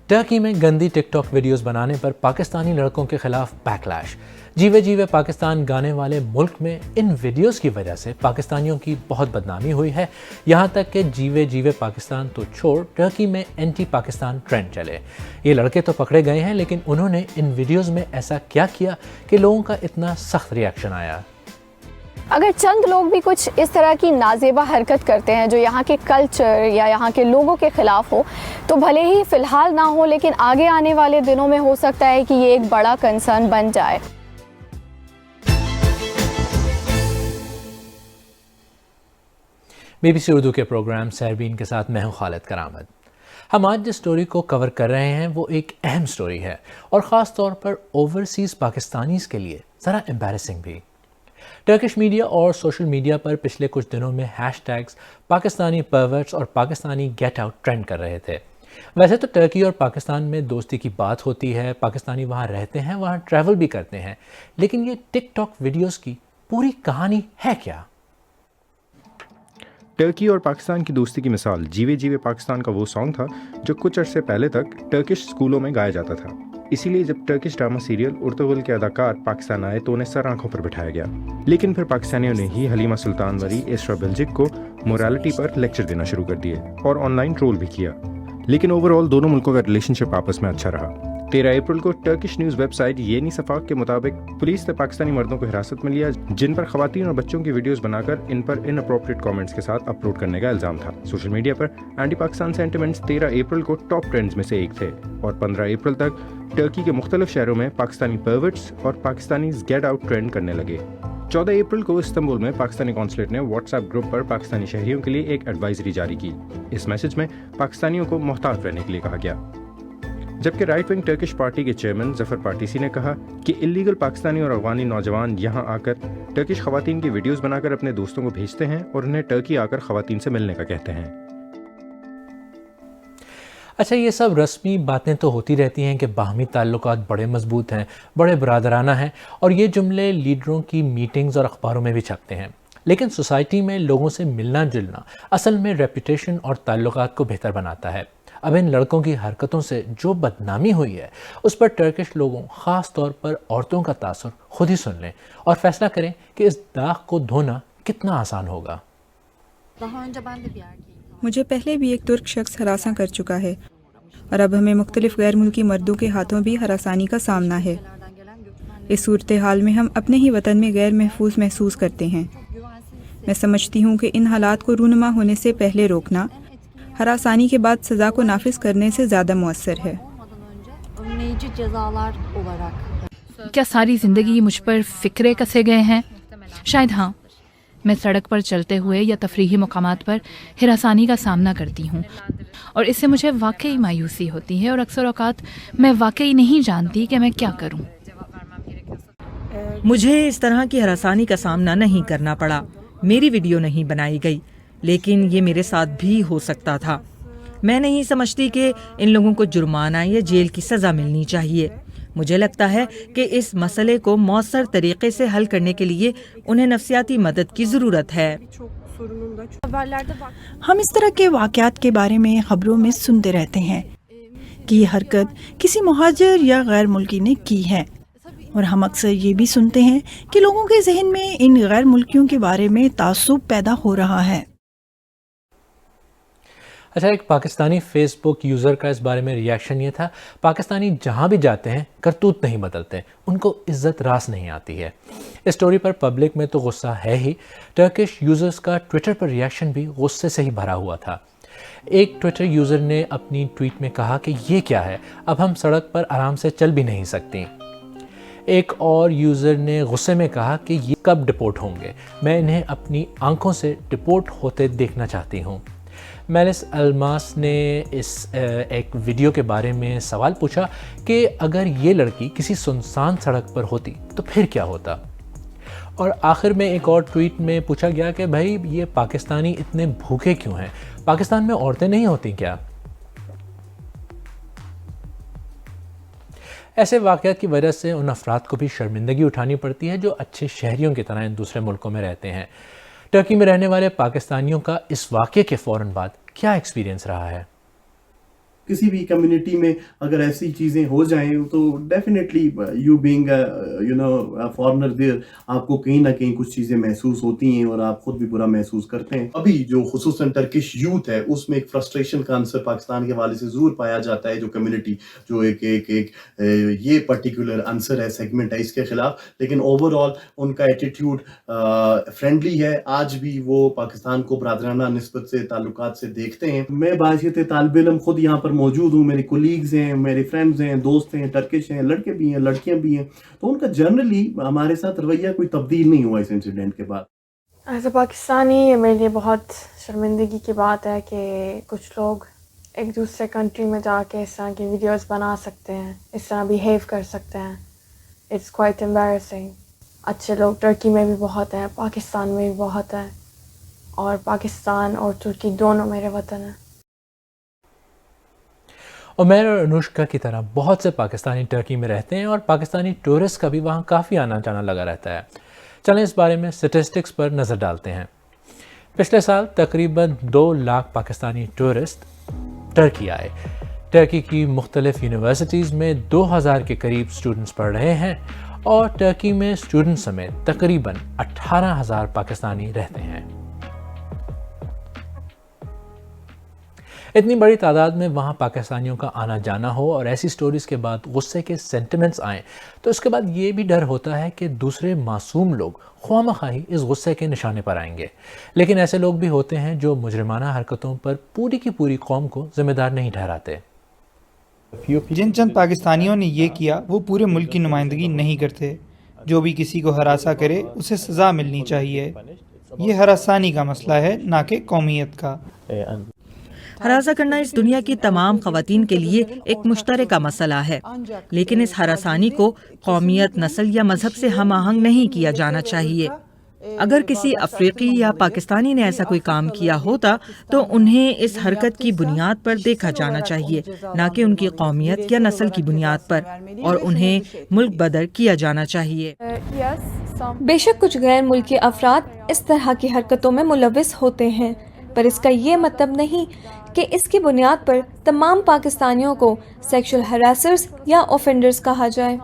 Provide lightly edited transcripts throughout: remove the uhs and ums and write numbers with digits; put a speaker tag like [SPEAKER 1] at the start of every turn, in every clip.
[SPEAKER 1] Turkey में गंदी TikTok videos बनाने पर पाकिस्तानी लड़कों के खिलाफ बैकलैश। जीवे जीवे पाकिस्तान गाने वाले मुल्क में इन वीडियोस की वजह से पाकिस्तानियों की बहुत बदनामी हुई है। यहाँ तक कि जीवे जीवे पाकिस्तान तो छोड़, टर्की में एंटी पाकिस्तान ट्रेंड चले। ये लड़के तो पकड़े गए हैं, लेकिन उन्होंने इन वीडियोस में ऐसा क्या किया कि लोगों का इतना सख्त रिएक्शन आया।
[SPEAKER 2] अगर चंद लोग भी कुछ इस तरह की नाजेबा हरकत करते हैं जो यहाँ के कल्चर या यहाँ के लोगों के ख़िलाफ़ हो, तो भले ही फ़िलहाल ना हो, लेकिन आगे आने वाले दिनों में हो सकता है कि ये एक बड़ा कंसर्न बन जाए।
[SPEAKER 1] BBC उर्दू के प्रोग्राम सैरबीन के साथ मैं हूँ खालिद करामत। हम आज जिस स्टोरी को कवर कर रहे हैं वो एक अहम स्टोरी है और ख़ास तौर पर ओवरसीज़ पाकिस्तानीज़ के लिए ज़रा एम्बैरेसिंग भी। टर्किश मीडिया और सोशल मीडिया पर पिछले कुछ दिनों में हैशटैग्स पाकिस्तानी परवर्ट्स और पाकिस्तानी गेट आउट ट्रेंड कर रहे थे। वैसे तो टर्की और पाकिस्तान में दोस्ती की बात होती है, पाकिस्तानी वहाँ रहते हैं, वहाँ ट्रैवल भी करते हैं, लेकिन ये टिकटॉक वीडियोस की पूरी कहानी है क्या?
[SPEAKER 3] टर्की और पाकिस्तान की दोस्ती की मिसाल जीवे जीवे पाकिस्तान का वो सॉन्ग था जो कुछ अरसे पहले तक टर्किश स्कूलों में गाया जाता था। इसीलिए जब टर्किश ड्रामा सीरियल उर्तुगुल के अदाकार पाकिस्तान आए तो उन्हें सर आंखों पर बिठाया गया, लेकिन फिर पाकिस्तानियों ने ही हलीमा सुल्तान वरी एस्रा बेल्जिक को मोरालिटी पर लेक्चर देना शुरू कर दिए और ऑनलाइन ट्रोल भी किया। लेकिन ओवरऑल दोनों मुल्कों का रिलेशनशिप आपस में अच्छा रहा। 13 अप्रैल को टर्किश न्यूज़ वेबसाइट येनी सफाक के मुताबिक पुलिस ने पाकिस्तानी मर्दों को हिरासत में लिया जिन पर खवातीन और बच्चों की वीडियोस बनाकर इन पर इनअप्रोप्रिएट कमेंट्स के साथ अपलोड करने का इल्जाम था। सोशल मीडिया पर एंटी पाकिस्तान सेंटिमेंट्स 13 अप्रैल को टॉप ट्रेंड्स में से एक थे और 15 अप्रैल तक टर्की के मुख्तलिफ शहरों में पाकिस्तानी परवर्ट्स और पाकिस्तानी गेट आउट ट्रेंड करने लगे। 14 अप्रैल को इस्तांबुल में पाकिस्तानी कॉन्सुलेट ने व्हाट्सएप ग्रुप पर पाकिस्तानी शहरियों के लिए एक एडवाइजरी जारी की। इस मैसेज में पाकिस्तानियों को मोहतात रहने के लिए कहा गया। जबकि राइट विंग टर्किश पार्टी के चेयरमैन जफर पार्टीसी ने कहा कि इलीगल पाकिस्तानी और अफगानी नौजवान यहां आकर टर्किश खवातीन की वीडियोस बनाकर अपने दोस्तों को भेजते हैं और उन्हें टर्की आकर खवातीन से मिलने का कहते हैं।
[SPEAKER 1] अच्छा, ये सब रस्मी बातें तो होती रहती हैं कि बाहमी ताल्लुकात बड़े मजबूत हैं, बड़े बरादराना हैं, और ये जुमले लीडरों की मीटिंग्स और अखबारों में भी छपते हैं। लेकिन सोसाइटी में लोगों से मिलना जुलना असल में रेपुटेशन और ताल्लुकात को बेहतर बनाता है। अब इन लड़कों की हरकतों से जो बदनामी हुई है उस पर टर्किश लोगों, ख़ास तौर पर औरतों का तासुर खुद ही सुन लें और फैसला करें कि इस दाग को धोना कितना आसान होगा।
[SPEAKER 4] मुझे पहले भी एक तुर्क शख्स हरासा कर चुका है और अब हमें मुख्तलिफ गैर मुल्की मर्दों के हाथों भी हरासानी का सामना है। इस सूरत हाल में हम अपने ही वतन में गैर महफूज महसूस करते हैं। मैं समझती हूँ कि इन हालात को रूनुमा होने से पहले रोकना हरासानी के बाद सज़ा को नाफिज करने से ज़्यादा मुअस्सर है।
[SPEAKER 5] क्या सारी ज़िंदगी मुझ पर फ़िक्रे कसे गए हैं? शायद हाँ। मैं सड़क पर चलते हुए या तफरीही मुकामात पर हिरासानी का सामना करती हूँ और इससे मुझे वाकई मायूसी होती है और अक्सर औकात मैं वाकई नहीं जानती कि मैं क्या करूँ।
[SPEAKER 6] मुझे इस तरह की हरासानी का सामना नहीं करना पड़ा। मेरी वीडियो नहीं बनाई गई, लेकिन ये मेरे साथ भी हो सकता था। मैं नहीं समझती कि इन लोगों को जुर्माना या जेल की सज़ा मिलनी चाहिए। मुझे लगता है कि इस मसले को मौसर तरीके से हल करने के लिए उन्हें नफ्सियाती मदद की ज़रूरत है।
[SPEAKER 7] हम इस तरह के वाक़यात के बारे में ख़बरों में सुनते रहते हैं कि ये हरकत किसी मुहाजिर या गैर मुल्की ने की है, और हम अक्सर ये भी सुनते हैं कि लोगों के जहन में इन गैर मुल्कियों के बारे में तासुब पैदा हो रहा है।
[SPEAKER 1] अच्छा, एक पाकिस्तानी फेसबुक यूज़र का इस बारे में रिएक्शन ये था, पाकिस्तानी जहाँ भी जाते हैं करतूत नहीं बदलते, उनको इज़्ज़त रास नहीं आती है। इस स्टोरी पर पब्लिक में तो गुस्सा है ही, टर्किश यूज़र्स का ट्विटर पर रिएक्शन भी गुस्से से ही भरा हुआ था। एक ट्विटर यूज़र ने अपनी ट्वीट में कहा कि ये क्या है, अब हम सड़क पर आराम से चल भी नहीं सकती। एक और यूज़र ने गुस्से में कहा कि ये कब डिपोर्ट होंगे, मैं इन्हें अपनी आंखों से डिपोर्ट होते देखना चाहती हूँ। मेलिस अल्मास ने इस एक वीडियो के बारे में सवाल पूछा कि अगर ये लड़की किसी सुनसान सड़क पर होती तो फिर क्या होता। और आखिर में एक और ट्वीट में पूछा गया कि भाई ये पाकिस्तानी इतने भूखे क्यों हैं, पाकिस्तान में औरतें नहीं होती क्या? ऐसे वाक़यात की वजह से उन अफराद को भी शर्मिंदगी उठानी पड़ती है जो अच्छे शहरियों की तरह इन दूसरे मुल्कों में रहते हैं। टर्की में रहने वाले पाकिस्तानियों का इस वाक़ये के फ़ौरन बाद क्या एक्सपीरियंस रहा है?
[SPEAKER 8] किसी भी कम्युनिटी में अगर ऐसी चीज़ें हो जाएं तो definitely you being foreigner there आपको कहीं ना कहीं कुछ चीज़ें महसूस होती हैं और आप खुद भी बुरा महसूस करते हैं। अभी जो खुसूसन टर्किश यूथ है उसमें एक फ्रस्ट्रेशन का आंसर पाकिस्तान के हवाले से ज़रूर पाया जाता है, जो कम्युनिटी जो एक ये पर्टिकुलर आंसर है, सेगमेंट है इसके खिलाफ, लेकिन ओवरऑल उनका एटीट्यूड फ्रेंडली है। आज भी वो पाकिस्तान को बरादराना निस्बत से ताल्लुकात से देखते हैं। मैं बाशियत तालिब इल्म खुद यहाँ पर मौजूद हूँ, मेरे कोलीग्स हैं, मेरे फ्रेंड्स हैं, दोस्त हैं, टर्किश हैं, लड़के भी हैं, लड़कियाँ भी हैं, तो उनका जनरली हमारे साथ रवैया कोई तब्दील नहीं हुआ इस इंसिडेंट के बाद।
[SPEAKER 9] एज अ पाकिस्तानी ये मेरे लिए बहुत शर्मिंदगी की बात है कि कुछ लोग एक दूसरे कंट्री में जाके इस तरह की वीडियोस बना सकते हैं, इस तरह बिहेव कर सकते हैं। It's quite embarrassing. अच्छे लोग टर्की में भी बहुत हैं, पाकिस्तान में भी बहुत हैं, और पाकिस्तान और तुर्की दोनों मेरे वतन हैं।
[SPEAKER 1] उमैर और अनुष्का की तरह बहुत से पाकिस्तानी टर्की में रहते हैं और पाकिस्तानी टूरिस्ट का भी वहाँ काफ़ी आना जाना लगा रहता है। चलें इस बारे में स्टैटिस्टिक्स पर नज़र डालते हैं। पिछले साल तकरीबन 2 लाख पाकिस्तानी टूरिस्ट टर्की आए। टर्की की मुख्तलिफ यूनिवर्सिटीज़ में 2000 के करीब स्टूडेंट्स पढ़ रहे हैं और टर्की में स्टूडेंट समेत तकरीबन 18,000 पाकिस्तानी रहते हैं। इतनी बड़ी तादाद में वहाँ पाकिस्तानियों का आना जाना हो और ऐसी स्टोरीज़ के बाद गुस्से के सेंटिमेंट्स आएँ तो इसके बाद ये भी डर होता है कि दूसरे मासूम लोग ख्वामखाही इस गुस्से के निशाने पर आएंगे। लेकिन ऐसे लोग भी होते हैं जो मुजरिमाना हरकतों पर पूरी की पूरी कौम को जिम्मेदार नहीं ठहराते।
[SPEAKER 10] जिन चंद पाकिस्तानियों ने ये किया वो पूरे मुल्क की नुमाइंदगी नहीं करते। जो भी किसी को हरासा करे उसे सज़ा मिलनी चाहिए। ये हरासानी का मसला है, ना कि कौमियत का।
[SPEAKER 6] हरासा करना इस दुनिया की तमाम ख़वातीन के लिए एक मुश्तरका मसला है, लेकिन इस हरासानी को कौमियत, नस्ल या मजहब से हम आहंग नहीं किया जाना चाहिए। अगर किसी अफ्रीकी या पाकिस्तानी ने ऐसा कोई काम किया होता तो उन्हें इस हरकत की बुनियाद पर देखा जाना चाहिए, ना कि उनकी कौमियत या नस्ल की बुनियाद पर, और उन्हें मुल्क बदर किया जाना चाहिए।
[SPEAKER 11] बेशक कुछ गैर मुल्की अफराद इस तरह की हरकतों में मुलविस होते हैं, पर इसका ये मतलब नहीं कि इसकी बुनियाद पर तमाम पाकिस्तानियों को सेक्सुअल हरासर्स या ऑफेंडर्स कहा जाए।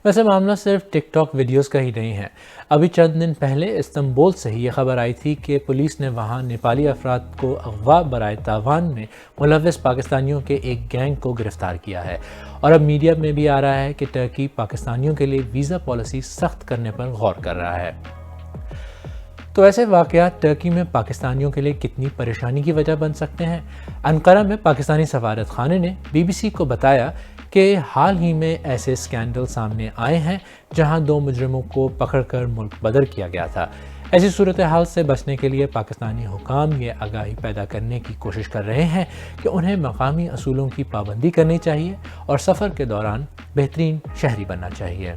[SPEAKER 1] वैसे मामला सिर्फ टिकटॉक वीडियोस का ही नहीं है। अभी चंद दिन पहले इस्तांबुल से ही ये खबर आई थी कि पुलिस ने वहाँ नेपाली अफराद को अगवा बराए तावान में मुलव्वस पाकिस्तानियों के एक गैंग को गिरफ्तार किया है। और अब मीडिया में भी आ रहा है कि टर्की पाकिस्तानियों के लिए वीज़ा पॉलिसी सख्त करने पर गौर कर रहा है। तो ऐसे वाक़यात टर्की में पाकिस्तानियों के लिए कितनी परेशानी की वजह बन सकते हैं। अंकारा में पाकिस्तानी सफारत खाने ने BBC को बताया कि हाल ही में ऐसे स्कैंडल सामने आए हैं जहां 2 मुजरिमों को पकड़कर मुल्क बदर किया गया था। ऐसी सूरत हाल से बचने के लिए पाकिस्तानी हुकाम ये आगाही पैदा करने की कोशिश कर रहे हैं कि उन्हें मकामी असूलों की पाबंदी करनी चाहिए और सफ़र के दौरान बेहतरीन शहरी बनना चाहिए।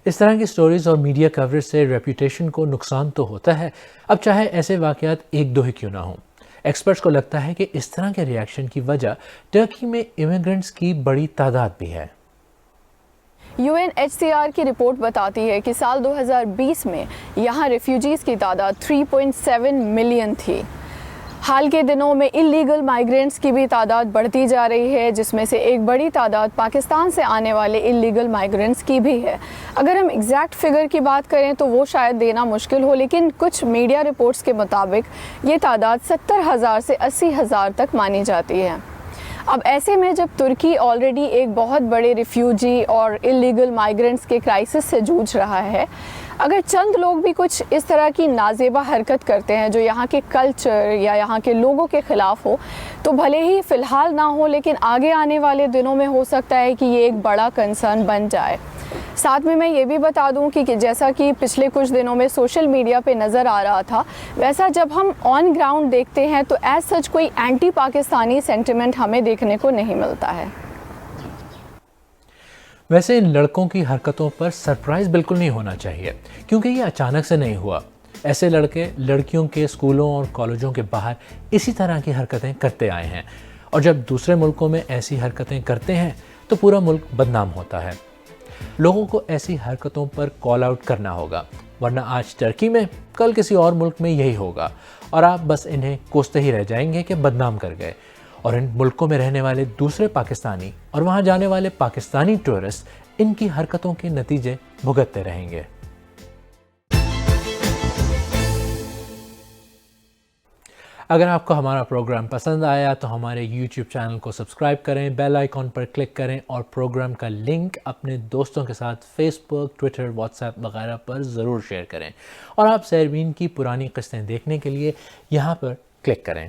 [SPEAKER 1] इस तरह की स्टोरीज़ और मीडिया कवरेज से रेपूटेशन को नुकसान तो होता है, अब चाहे ऐसे वाक़यात 1-2 ही क्यों ना हों। एक्सपर्ट्स को लगता है कि इस तरह के रिएक्शन की वजह टर्की में इमिग्रेंट्स की बड़ी तादाद भी है।
[SPEAKER 2] UNHCR की रिपोर्ट बताती है कि साल 2020 में यहाँ रेफ्यूजीज़ की तादाद 3.7 मिलियन थी। हाल के दिनों में इलीगल माइग्रेंट्स की भी तादाद बढ़ती जा रही है, जिसमें से एक बड़ी तादाद पाकिस्तान से आने वाले इलीगल माइग्रेंट्स की भी है। अगर हम एग्जैक्ट फिगर की बात करें तो वो शायद देना मुश्किल हो, लेकिन कुछ मीडिया रिपोर्ट्स के मुताबिक ये तादाद 70,000 से 80,000 तक मानी जाती है। अब ऐसे में जब तुर्की ऑलरेडी एक बहुत बड़े रिफ्यूजी और इलीगल माइग्रेंट्स के क्राइसिस से जूझ रहा है, अगर चंद लोग भी कुछ इस तरह की नाजेबा हरकत करते हैं जो यहाँ के कल्चर या यहाँ के लोगों के ख़िलाफ़ हो, तो भले ही फ़िलहाल ना हो, लेकिन आगे आने वाले दिनों में हो सकता है कि ये एक बड़ा कंसर्न बन जाए। साथ में मैं ये भी बता दूं कि जैसा कि पिछले कुछ दिनों में सोशल मीडिया पे नज़र आ रहा था, वैसा जब हम ऑन ग्राउंड देखते हैं तो एज सच कोई एंटी पाकिस्तानी सेंटिमेंट हमें देखने को नहीं मिलता है।
[SPEAKER 1] वैसे इन लड़कों की हरकतों पर सरप्राइज़ बिल्कुल नहीं होना चाहिए, क्योंकि ये अचानक से नहीं हुआ। ऐसे लड़के लड़कियों के स्कूलों और कॉलेजों के बाहर इसी तरह की हरकतें करते आए हैं, और जब दूसरे मुल्कों में ऐसी हरकतें करते हैं तो पूरा मुल्क बदनाम होता है। लोगों को ऐसी हरकतों पर कॉल आउट करना होगा, ورنہ آج ٹرکی میں کل کسی اور ملک میں یہی ہوگا اور آپ بس انہیں کوستے ہی رہ جائیں گے کہ بدنام کر گئے، اور ان ملکوں میں رہنے والے دوسرے پاکستانی اور وہاں جانے والے پاکستانی ٹورسٹ ان کی حرکتوں کے نتیجے بھگتتے رہیں گے۔ اگر آپ کو ہمارا پروگرام پسند آیا تو ہمارے یوٹیوب چینل کو سبسکرائب کریں، بیل آئیکن پر کلک کریں اور پروگرام کا لنک اپنے دوستوں کے ساتھ فیس بک، ٹویٹر، واٹس ایپ وغیرہ پر ضرور شیئر کریں، اور آپ سیربین کی پرانی قسطیں دیکھنے کے لیے یہاں پر کلک کریں۔